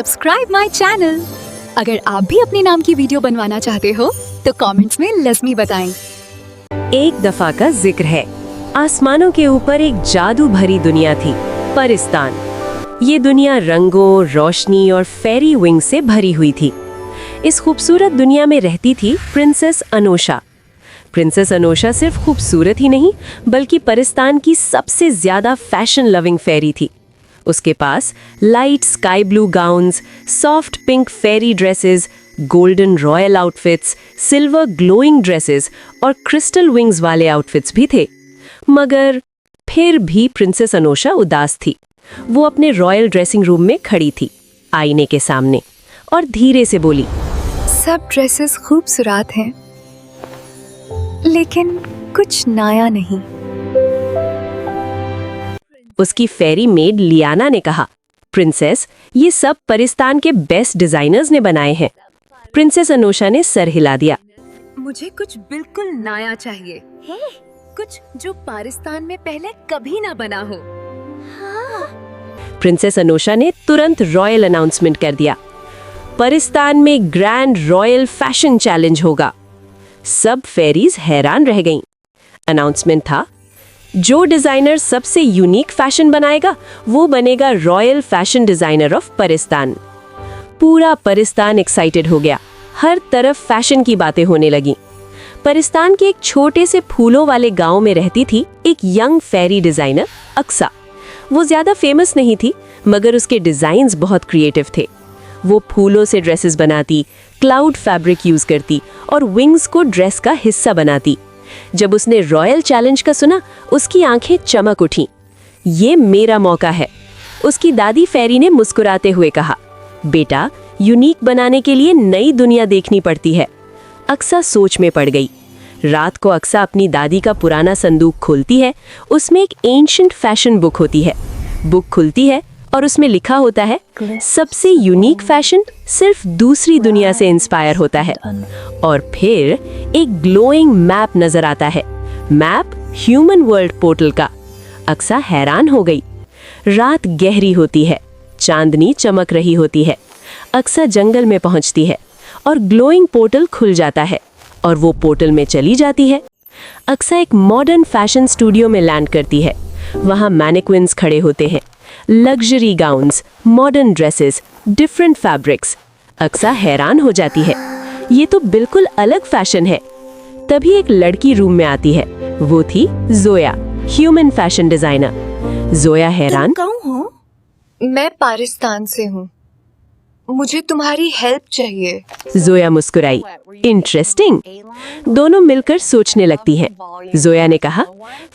Subscribe my channel. अगर आप भी अपने नाम की वीडियो बनवाना चाहते हो तो कमेंट्स में लज़मी बताएं। एक दफा का जिक्र है। आसमानों के ऊपर एक जादू भरी दुनिया थी, परिस्तान। ये दुनिया रंगों, रोशनी और फेरी विंग से भरी हुई थी। इस खूबसूरत दुनिया में रहती थी प्रिंसेस अनोशा। प्रिंसेस अनोशा सिर्फ खूबसूरत ही नहीं बल्कि परिस्तान की सबसे ज्यादा फैशन लविंग फेरी थी। उसके पास light sky blue gowns, soft pink fairy dresses, golden royal outfits, silver glowing dresses और क्रिस्टल विंग्स वाले आउटफिट्स भी थे। मगर फिर भी प्रिंसेस अनोशा उदास थी। वो अपने रॉयल ड्रेसिंग रूम में खड़ी थी, आईने के सामने, और धीरे से बोली, सब ड्रेसेस खूबसूरत हैं, लेकिन कुछ नया नहीं। उसकी फेरी मेड लियाना ने कहा, प्रिंसेस, ये सब परिस्तान के बेस्ट डिजाइनर्स ने बनाए हैं। प्रिंसेस अनोशा ने सर हिला दिया। मुझे कुछ बिल्कुल नया चाहिए, कुछ जो पाकिस्तान में पहले कभी ना बना हो। प्रिंसेस अनोशा ने तुरंत रॉयल अनाउंसमेंट कर दिया, परिस्तान में ग्रैंड रॉयल फैशन चैलेंज होगा। सब फेरीज हैरान रह गईं। अनाउंसमेंट था, जो डिजाइनर सबसे यूनिक फैशन बनाएगा वो बनेगा royal fashion designer of Paristan. पूरा परिस्तान एक्साइटेड हो गया। हर तरफ फैशन की बातें होने लगी। परिस्तान के एक छोटे से फूलों वाले गांव में रहती थी एक यंग फेरी डिजाइनर अक्सा। वो ज्यादा फेमस नहीं थी मगर उसके डिजाइन्स बहुत क्रिएटिव थे। वो फूलों से ड्रेसेस बनाती, क्लाउड फैब्रिक यूज करती और विंग्स को ड्रेस का हिस्सा बनाती। जब उसने रॉयल चैलेंज का सुना, उसकी आंखें चमक उठीं। ये मेरा मौका है। उसकी दादी फेरी ने मुस्कुराते हुए कहा, बेटा, यूनिक बनाने के लिए नई दुनिया देखनी पड़ती है। अक्सा सोच में पड़ गई। रात को अक्सा अपनी दादी का पुराना संदूक खोलती है। उसमें एक एंशिएंट फैशन बुक होती है। बुक खुलती है और उसमें लिखा होता है, सबसे यूनिक फैशन सिर्फ दूसरी दुनिया से इंस्पायर होता है। और फिर एक ग्लोइंग मैप नजर आता है, मैप ह्यूमन वर्ल्ड पोर्टल का। अक्सा हैरान हो गई। रात गहरी होती है, चांदनी चमक रही होती है। अक्सा जंगल में पहुंचती है और ग्लोइंग पोर्टल खुल जाता है और वो पोर्टल में चली जाती है। अक्सा एक मॉडर्न फैशन स्टूडियो में लैंड करती है। वहां मैनेक्विन्स खड़े होते हैं, luxury gowns, modern dresses, different fabrics. Aqsa हैरान हो जाती है, ये तो बिल्कुल अलग फैशन है। तभी एक लड़की रूम में आती है। वो थी Zoya, human fashion designer. Zoya हैरान, तुम कौन हो? मैं पाकिस्तान से हूँ, मुझे तुम्हारी हेल्प चाहिए। जोया मुस्कुराई, इंटरेस्टिंग। दोनों मिलकर सोचने लगती हैं। जोया ने कहा,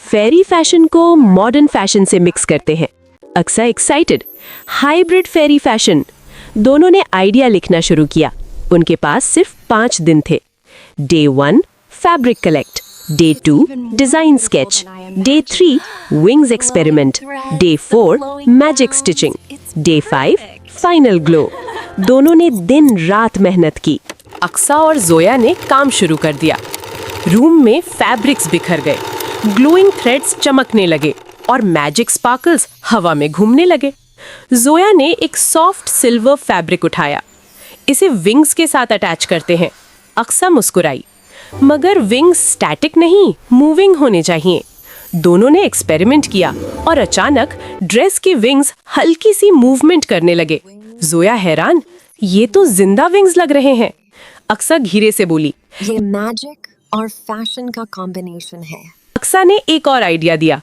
फेरी फैशन को मॉडर्न फैशन से मिक्स करते हैं। अक्सा एक्साइटेड, हाइब्रिड फेरी फैशन। दोनों ने आइडिया लिखना शुरू किया। उनके पास सिर्फ 5 दिन थे। Day 1 fabric collect, day 2 design sketch, day 3 wings experiment, day 4 magic stitching, day 5 final glow. दोनों ने दिन रात मेहनत की। अक्सा और जोया ने काम शुरू कर दिया। रूम में फैब्रिक्स बिखर गए, ग्लोइंग थ्रेड्स चमकने लगे और मैजिक स्पार्कल्स हवा में घूमने लगे। जोया ने एक सॉफ्ट सिल्वर फैब्रिक उठाया। इसे विंग्स के साथ अटैच करते हैं। अक्सा मुस्कुराई, मगर विंग्स स्टैटिक नहीं, मूविंग होने चाहिए। दोनों ने एक्सपेरिमेंट किया और अचानक ड्रेस के विंग्स हल्की सी मूवमेंट करने लगे। जोया हैरान, ये तो जिंदा विंग्स लग रहे हैं। अक्सा धीरे से बोली, ये मैजिक और फैशन का कॉम्बिनेशन है। अक्सा ने एक और आइडिया दिया,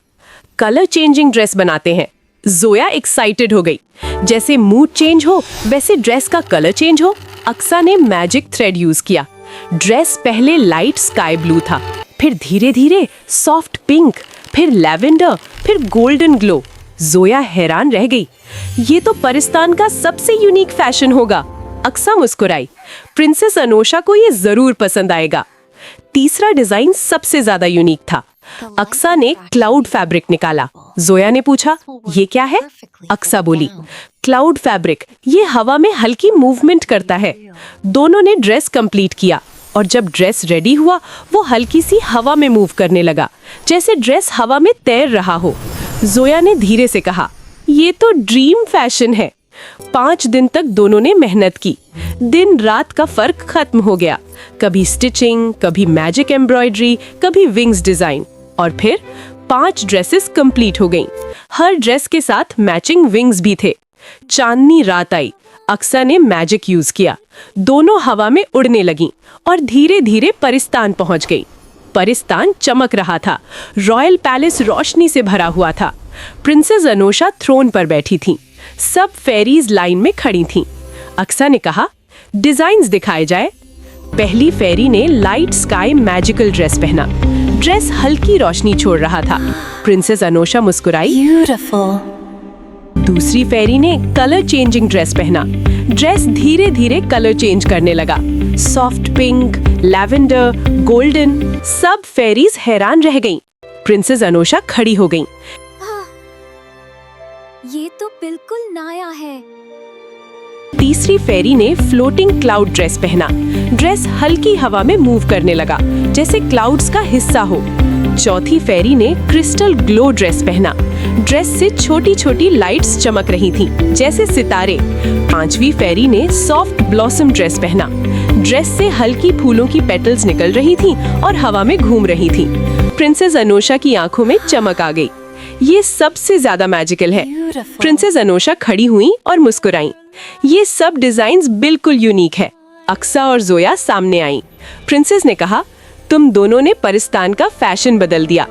कलर चेंजिंग ड्रेस बनाते हैं। जोया एक्साइटेड हो गई। जैसे मूड चेंज हो वैसे ड्रेस का कलर चेंज हो। अक्सा ने मैजिक थ्रेड यूज किया। ड्रेस पहले लाइट स्काई ब्लू था, फिर धीरे धीरे सॉफ्ट पिंक, फिर लैवेंडर, फिर गोल्डन ग्लो। जोया हैरान रह गई, ये तो परिस्तान का सबसे यूनिक फैशन होगा। अक्सा मुस्कुराई, प्रिंसेस अनोशा को ये जरूर पसंद आएगा। तीसरा डिजाइन सबसे ज्यादा यूनिक था। अक्सा ने क्लाउड फैब्रिक निकाला। जोया ने पूछा, ये क्या है? अक्सा बोली, क्लाउड फैब्रिक, ये हवा में हल्की मूवमेंट करता है। दोनों ने ड्रेस कंप्लीट किया और जब ड्रेस रेडी हुआ वो हल्की सी हवा में मूव करने लगा, जैसे ड्रेस हवा में तैर रहा हो। जोया ने धीरे से कहा, ये तो ड्रीम फैशन है। 5 दिन तक दोनों ने मेहनत की। दिन रात का फर्क खत्म हो गया। कभी स्टिचिंग, कभी मैजिक एम्ब्रॉयडरी, कभी विंग्स डिजाइन, और फिर 5 ड्रेसेस कंप्लीट हो गईं। हर ड्रेस के साथ मैचिंग विंग्स भी थे। चांदनी रात आई। अक्सा ने मैजिक यूज किया। दोनों हवा में उड़ने लगीं और धीरे धीरे परिस्तान पहुंच गई। परिस्तान चमक रहा था। रॉयल पैलेस रोशनी से भरा हुआ था। प्रिंसेस अनोशा थ्रोन पर बैठी थीं। सब फेरीज लाइन में खड़ी थीं। अक्सा ने कहा, डिजाइन्स दिखाए जाए। पहली फेरी ने लाइट स्काई मैजिकल ड्रेस पहना। ड्रेस हल्की रोशनी छोड़ रहा था। प्रिंसेस अनोशा मुस्कुराई। Beautiful. दूसरी फेरी ने कलर चेंजिंग ड्रेस पहना। ड्रेस धीरे धीरे कलर चेंज करने लगा। सॉफ्ट पिंक, लैवेंडर, गोल्डन, सब फेरीज हैरान रह गईं। प्रिंसेस अनोशा खड़ी हो गईं। ये तो बिल्कुल नया है। तीसरी फेरी ने फ्लोटिंग क्लाउड ड्रेस पहना। ड्रेस हल्की हवा में मूव करने लगा, जैसे क्लाउड्स का हिस्सा हो। चौथी फेरी ने क्रिस्टल ग्लो ड्रेस पहना। ड्रेस से छोटी छोटी लाइट्स चमक रही थीं, जैसे सितारे। पांचवी फेरी ने सॉफ्ट ब्लॉसम ड्रेस पहना। ड्रेस से हल्की फूलों की पेटल्स निकल रही थीं और हवा में घूम रही थीं। प्रिंसेस अनोशा की आंखों में चमक आ गई। ये सबसे ज्यादा मैजिकल है। प्रिंसेस अनोशा खड़ी हुई और मुस्कुराई। ये सब डिजाइन्स बिल्कुल यूनिक है। अक्सा और जोया सामने आईं। प्रिंसेस ने कहा, तुम दोनों ने परिस्तान का फैशन बदल दिया।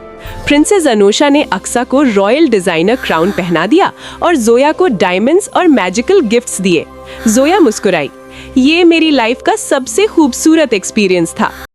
प्रिंसेस अनोशा ने अक्सा को रॉयल डिजाइनर क्राउन पहना दिया और जोया को डायमंड्स और मैजिकल गिफ्ट्स दिए। जोया मुस्कुराई। ये मेरी लाइफ का सबसे खूबसूरत एक्सपीरियंस था।